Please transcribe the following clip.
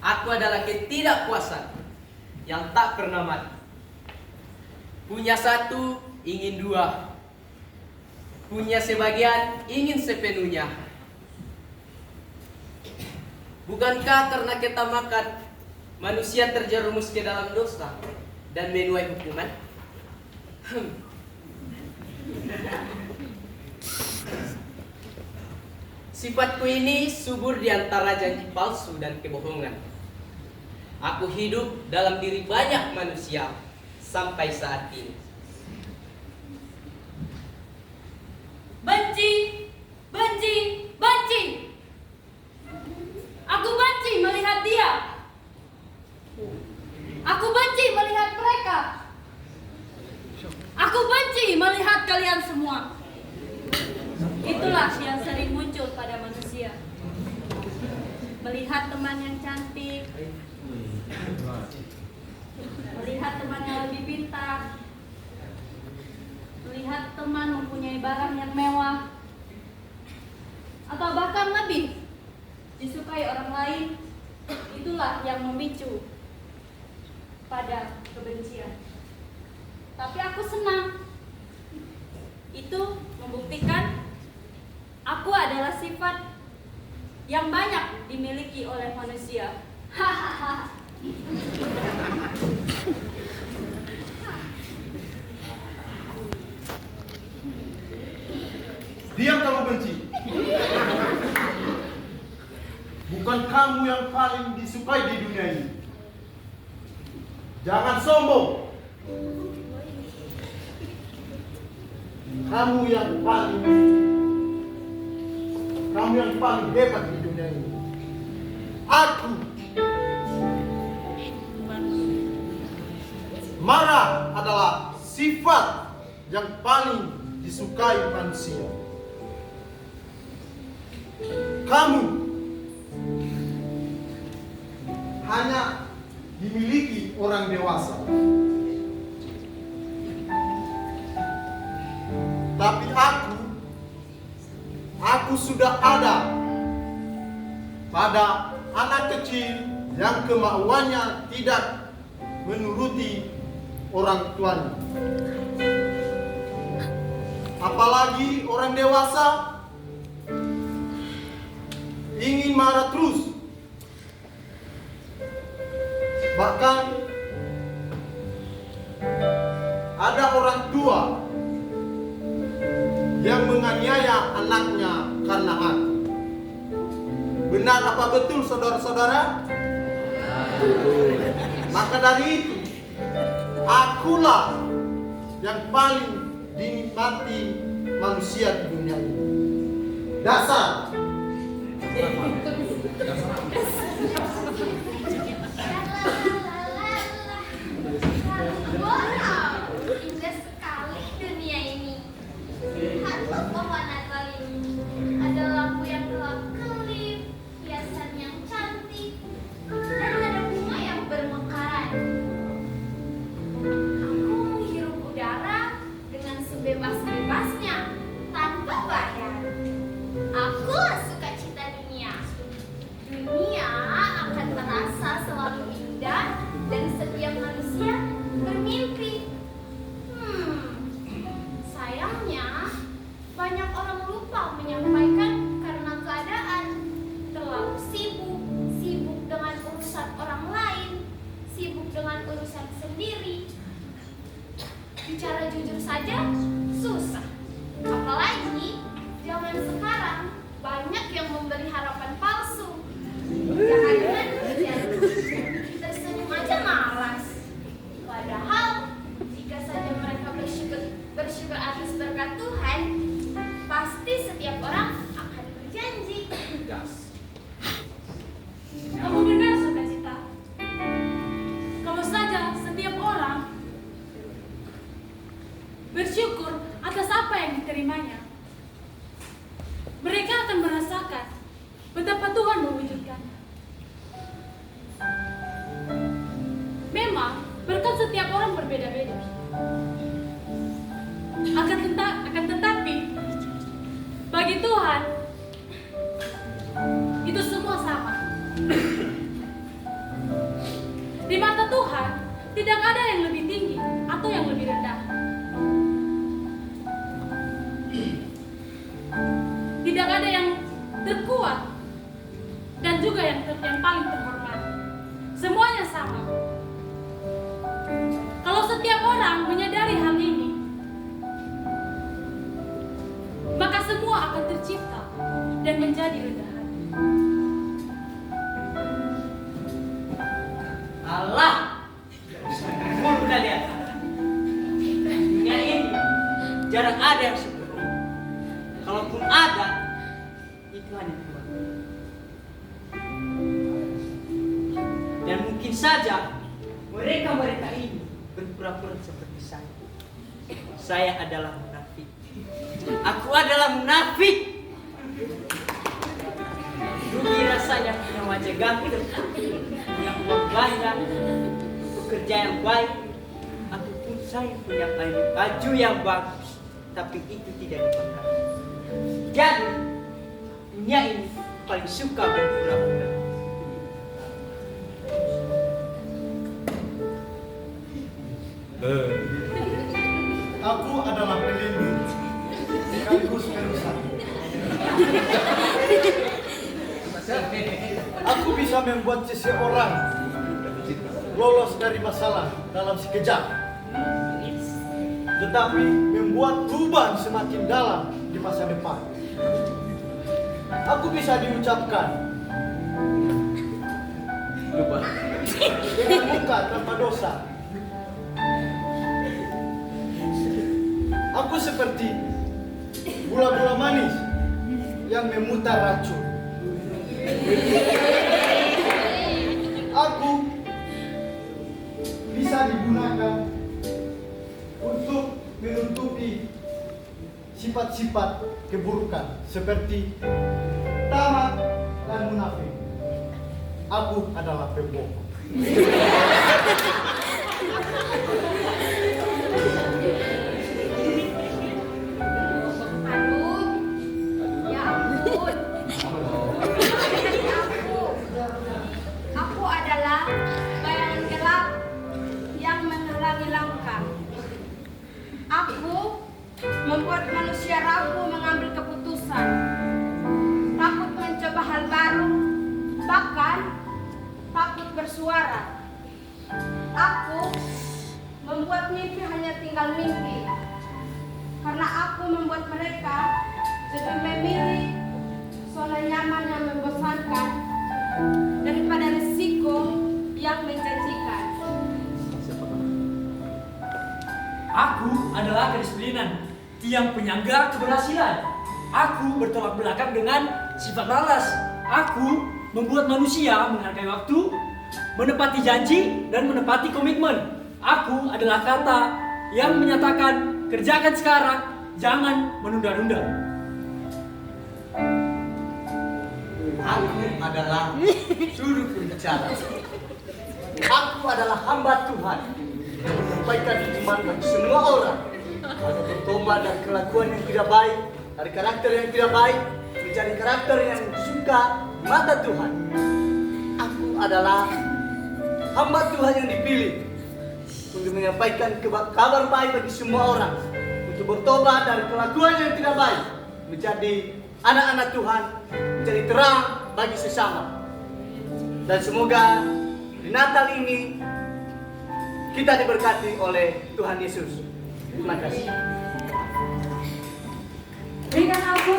Aku adalah ketidakpuasan yang tak pernah mati. Punya satu, ingin dua. Punya sebagian, ingin sepenuhnya. Bukankah karena kita makan, manusia terjerumus ke dalam dosa dan menuai hukuman? Sifatku ini subur di antara janji palsu dan kebohongan. Aku hidup dalam diri banyak manusia sampai saat ini. Benci, benci, benci. Aku benci melihat dia. Aku benci melihat mereka. Aku benci melihat kalian semua. Itulah yang sering muncul pada manusia. Melihat teman yang cantik, melihat teman yang lebih pintar, melihat teman mempunyai barang yang mewah, atau bahkan lebih disukai orang lain. Itulah yang memicu pada kebencian. Tapi aku senang. Itu membuktikan aku adalah sifat yang banyak dimiliki oleh manusia. Hahaha. Diam kamu benci. Bukan kamu yang paling disukai di dunia ini. Jangan sombong. Kamu yang paling hebat di dunia ini. Aku. Marah adalah sifat yang paling disukai manusia. Kamu hanya dimiliki orang dewasa. Tapi aku sudah ada pada anak kecil yang kemauannya tidak menuruti orang tuanya. Apalagi orang dewasa ingin marah terus. Bahkan ada orang tua yang menganiaya anaknya karena aku. Benar apa betul saudara-saudara? Maka dari itu, akulah yang paling dinikmati manusia di dunia ini. Dasar. Wow, indah sekali dunia ini. Lihat pohon Natal ini. Ada lampu yang gelap-kelip, hiasan yang cantik, dan ada bunga yang bermekaran. Aku menghirup udara dengan sebebas-bebasnya, tanpa bayar. Akulah sukacita dunia. Dunia akan terasa selalu indah dan setiap manusia bermimpi. Sayangnya banyak orang lupa menyampaikan karena keadaan terlalu sibuk dengan urusan orang lain, sibuk dengan urusan sendiri. Bicara jujur saja susah. Apalagi zaman sekarang banyak yang memberi harapan palsu. Jangan tersenyum aja malas. Padahal jika saja mereka bersyukur atas berkat Tuhan, pasti setiap orang akan berjanji. Kamu benar, Sukacita. Kalau saja setiap orang bersyukur atas apa yang diterimanya, mereka akan merasakan betapa Tuhan mewujudkannya. Tuhan, tidak ada yang lebih tinggi atau yang lebih rendah. Tidak ada yang terkuat dan juga yang paling terhormat. Semuanya sama. Kalau setiap orang menyadari hal ini, maka semua akan tercipta dan menjadi rendah hati. Allah, kau udah lihat? Dunia ini jarang ada yang seperti ini. Kalaupun ada, itu hanya Tuhan. Dan mungkin saja mereka ini berpura-pura seperti saya. Saya adalah munafik. Aku adalah munafik. Rugi rasanya punya wajah ganteng, punya uang banyak, bekerja yang baik, ataupun saya punya baju yang bagus, tapi itu tidak dipakai. Jadi dunia ini paling suka berpura-pura. Aku adalah pelindung sekaligus perusak. Aku bisa membuat seseorang lolos dari masalah dalam sekejap, tetapi membuat lubang semakin dalam di masa depan. Aku bisa diucapkan dengan muka tanpa dosa. Aku seperti gula-gula manis yang memutar racun. Aku bisa digunakan untuk menutupi sifat-sifat keburukan seperti tamak dan munafik. Aku adalah pembohong. Aduh, ya ampun. Aku adalah bayangan gelap yang menghalangi langkah. Aku membuat manusia ragu mengambil keputusan, takut mencoba hal baru, bahkan takut bersuara. Aku membuat mimpi hanya tinggal mimpi, karena aku membuat mereka lebih memilih zona nyaman yang membosankan daripada risiko yang menjanjikan. Aku adalah kedisiplinan, tiang penyangga keberhasilan. Aku bertolak belakang dengan sifat malas. Aku membuat manusia menghargai waktu, menepati janji, dan menepati komitmen. Aku adalah kata yang menyatakan kerjakan sekarang, jangan menunda-nunda. Aku adalah juru berbicara. Aku adalah hamba Tuhan yang menyampaikan hikmat bagi semua orang agar bertobat dari kelakuan yang tidak baik, dari karakter yang tidak baik, menjadi karakter yang suka di mata Tuhan. Aku adalah hamba Tuhan yang dipilih untuk menyampaikan kabar baik bagi semua orang, untuk bertobat dari kelakuan yang tidak baik, menjadi anak-anak Tuhan, menjadi terang bagi sesama. Dan semoga di Natal ini kita diberkati oleh Tuhan Yesus. Terima kasih. Berikan aku